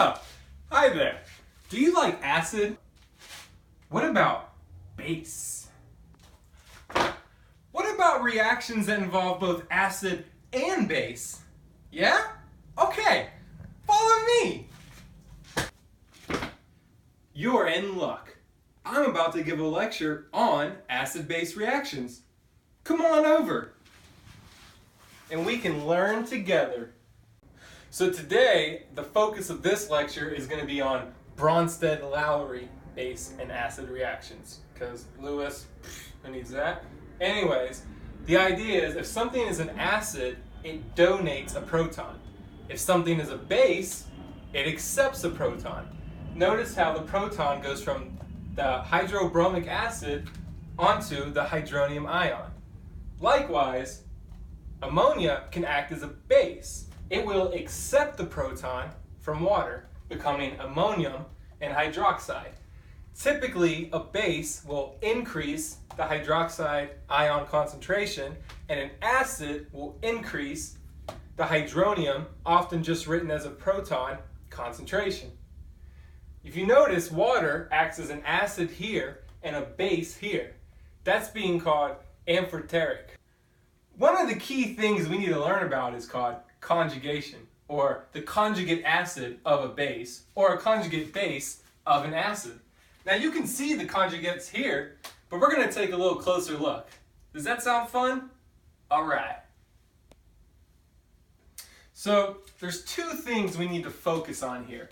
Oh, hi there. Do you like acid? What about base? What about reactions that involve both acid and base? Yeah? Okay, follow me. You're in luck. I'm about to give a lecture on acid-base reactions. Come on over, and we can learn together. So today, the focus of this lecture is going to be on Bronsted-Lowry base and acid reactions. Because Lewis, who needs that? Anyways, the idea is if something is an acid, it donates a proton. If something is a base, it accepts a proton. Notice how the proton goes from the hydrobromic acid onto the hydronium ion. Likewise, ammonia can act as a base. It will accept the proton from water, becoming ammonium and hydroxide. Typically, a base will increase the hydroxide ion concentration, and an acid will increase the hydronium, often just written as a proton, concentration. If you notice, water acts as an acid here and a base here. That's being called amphoteric. One of the key things we need to learn about is called conjugation, or the conjugate acid of a base, or a conjugate base of an acid. Now you can see the conjugates here, but we're going to take a little closer look. Does that sound fun? Alright. So there's two things we need to focus on here.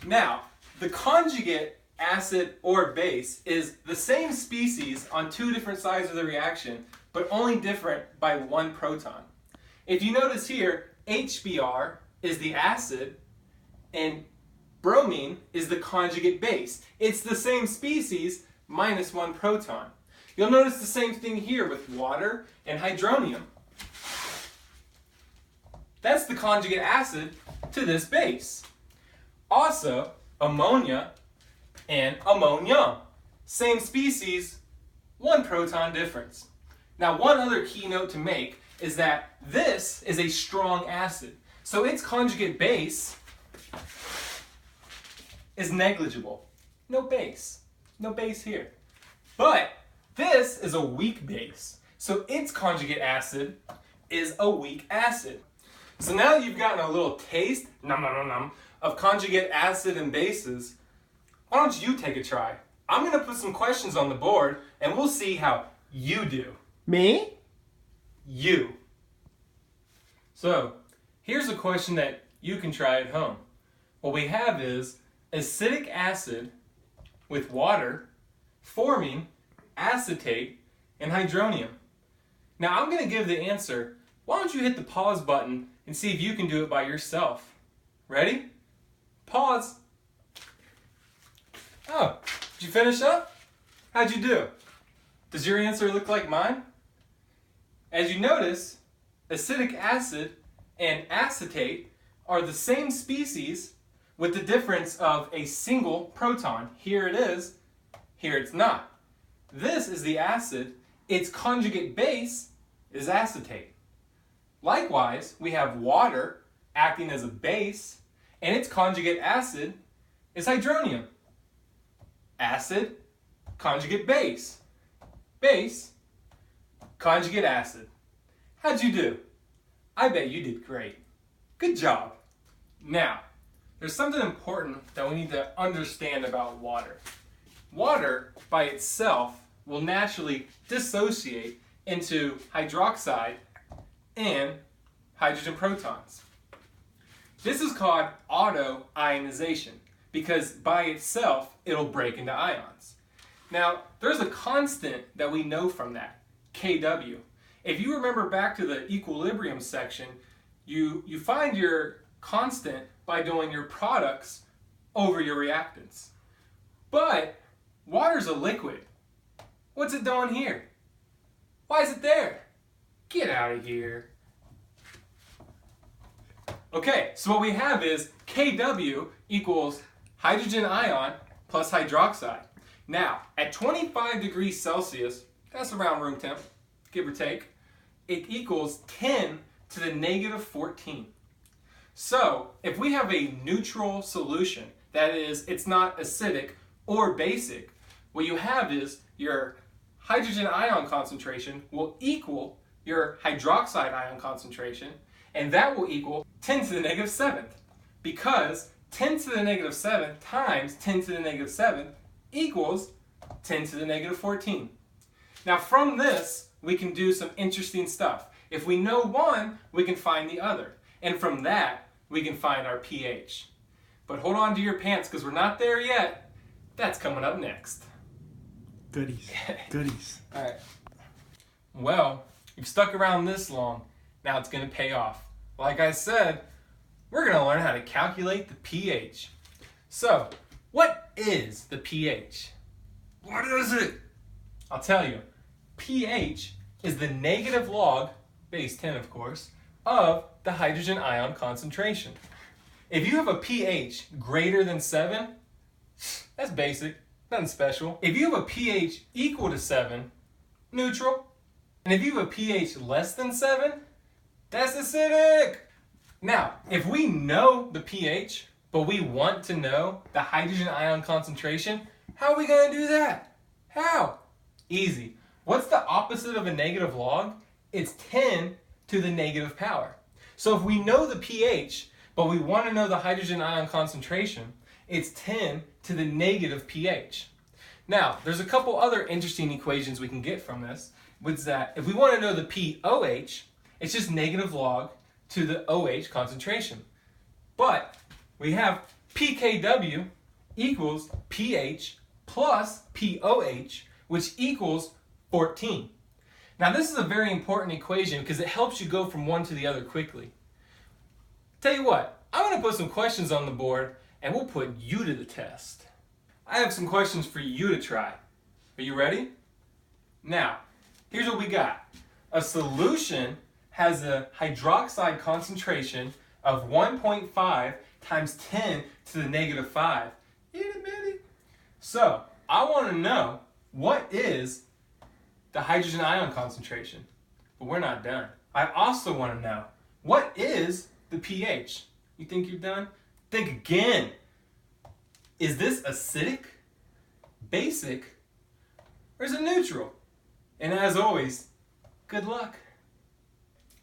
Now, the conjugate acid or base is the same species on two different sides of the reaction, but only different by one proton. If you notice here, HBr is the acid and bromine is the conjugate base. It's the same species minus one proton. You'll notice the same thing here with water and hydronium. That's the conjugate acid to this base. Also, ammonia and ammonium. Same species, one proton difference. Now, one other key note to make is that this is a strong acid. So its conjugate base is negligible. No base. No base here. But this is a weak base. So its conjugate acid is a weak acid. So now that you've gotten a little taste, of conjugate acid and bases, why don't you take a try? I'm going to put some questions on the board and we'll see how you do. Me? You. So, here's a question that you can try at home. What we have is acidic acid with water forming acetate and hydronium. Now, I'm going to give the answer. Why don't you hit the pause button and see if you can do it by yourself? Ready? Pause. Oh, did you finish up? How'd you do? Does your answer look like mine? As you notice, acidic acid and acetate are the same species with the difference of a single proton. Here it is, here it's not. This is the acid, its conjugate base is acetate. Likewise, we have water acting as a base, and its conjugate acid is hydronium. Acid, conjugate base. Base, conjugate acid. How'd you do? I bet you did great. Good job. Now, there's something important that we need to understand about water. Water, by itself, will naturally dissociate into hydroxide and hydrogen protons. This is called autoionization because by itself, it'll break into ions. Now, there's a constant that we know from that, Kw. If you remember back to the equilibrium section, you find your constant by doing your products over your reactants. But water's a liquid. What's it doing here? Why is it there? Get out of here. Okay, so what we have is Kw equals hydrogen ion plus hydroxide. Now, at 25 degrees Celsius, that's around room temp, give or take, it equals 10 to the negative 14. So if we have a neutral solution, that is, it's not acidic or basic, what you have is your hydrogen ion concentration will equal your hydroxide ion concentration, and that will equal 10 to the negative 7th, because 10 to the negative 7 times 10 to the negative 7 equals 10 to the negative 14. Now from this, we can do some interesting stuff. If we know one, we can find the other. And from that, we can find our pH. But hold on to your pants because we're not there yet. That's coming up next. Goodies. Goodies. All right. Well, you've stuck around this long. Now it's going to pay off. Like I said, we're going to learn how to calculate the pH. So, what is the pH? What is it? I'll tell you. pH is the negative log, base 10 of course, of the hydrogen ion concentration. If you have a pH greater than 7, that's basic, nothing special. If you have a pH equal to 7, neutral. And if you have a pH less than 7, that's acidic. Now, if we know the pH, but we want to know the hydrogen ion concentration, how are we going to do that? How? Easy. What's the opposite of a negative log? It's 10 to the negative power. So if we know the pH, but we want to know the hydrogen ion concentration, it's 10 to the negative pH. Now, there's a couple other interesting equations we can get from this, which is that if we want to know the pOH, it's just negative log to the OH concentration. But we have pKw equals pH plus pOH, which equals 14. Now this is a very important equation because it helps you go from one to the other quickly. Tell you what, I'm going to put some questions on the board and we'll put you to the test. I have some questions for you to try. Are you ready? Now, here's what we got. A solution has a hydroxide concentration of 1.5 times 10 to the negative 5. Itty bitty. So, I want to know what is the hydrogen ion concentration. But we're not done. I also want to know what is the pH. You think you're done? Think again. Is this acidic, basic, or is it neutral? And as always, good luck.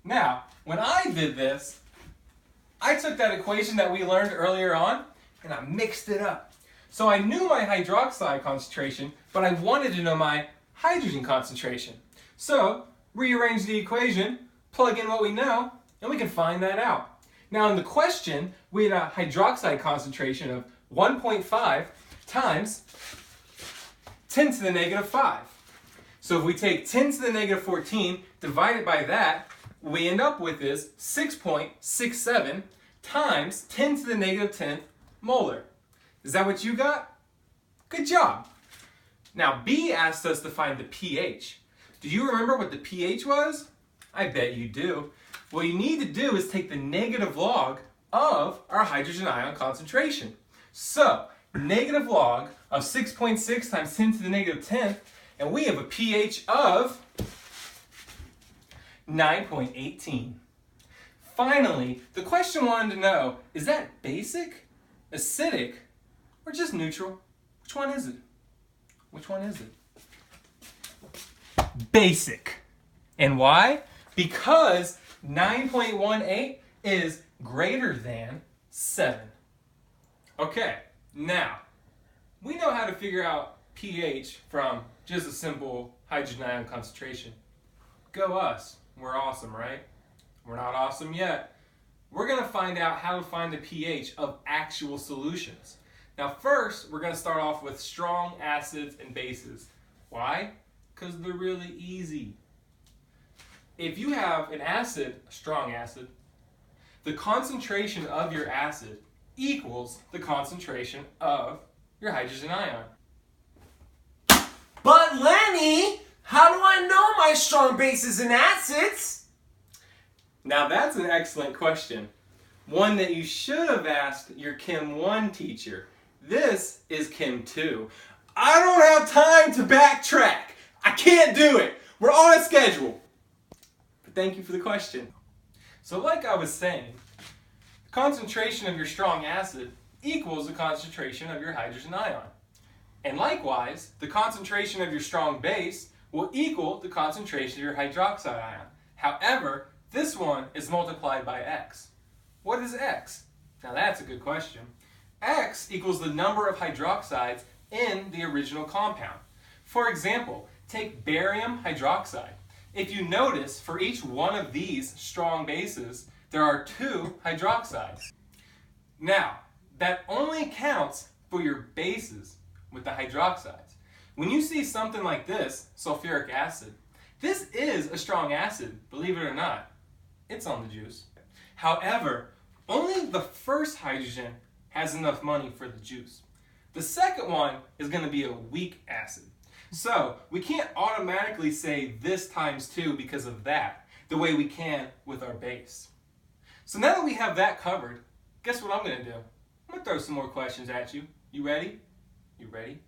Now, when I did this, I took that equation that we learned earlier on and I mixed it up. So I knew my hydroxide concentration, but I wanted to know my hydrogen concentration. So, rearrange the equation, plug in what we know, and we can find that out. Now in the question, we had a hydroxide concentration of 1.5 times 10 to the negative 5. So if we take 10 to the negative 14, divide it by that, what we end up with is 6.67 times 10 to the negative 10th molar. Is that what you got? Good job. Now B asked us to find the pH. Do you remember what the pH was? I bet you do. What you need to do is take the negative log of our hydrogen ion concentration. So, negative log of 6.6 times 10 to the negative 10th, and we have a pH of 9.18. Finally, the question wanted to know, is that basic, acidic, or just neutral? Which one is it? Which one is it? Basic. And why? Because 9.18 is greater than 7. Okay, now, we know how to figure out pH from just a simple hydrogen ion concentration. Go us. We're awesome, right? We're not awesome yet. We're going to find out how to find the pH of actual solutions. Now first, we're going to start off with strong acids and bases. Why? Because they're really easy. If you have an acid, a strong acid, the concentration of your acid equals the concentration of your hydrogen ion. But Lenny, how do I know my strong bases and acids? Now that's an excellent question. One that you should have asked your Chem 1 teacher. This is Chem 2. I don't have time to backtrack. I can't do it. We're on a schedule. But thank you for the question. So like I was saying, concentration of your strong acid equals the concentration of your hydrogen ion. And likewise, the concentration of your strong base will equal the concentration of your hydroxide ion. However, this one is multiplied by X. What is X? Now that's a good question. X equals the number of hydroxides in the original compound. For example, take barium hydroxide. If you notice, for each one of these strong bases, there are 2 hydroxides. Now, that only counts for your bases with the hydroxides. When you see something like this, sulfuric acid, this is a strong acid, believe it or not. It's on the juice. However, only the first hydrogen has enough money for the juice. The second one is going to be a weak acid. So we can't automatically say this times 2 because of that, the way we can with our base. So now that we have that covered, guess what I'm going to do? I'm going to throw some more questions at you. You ready? You ready?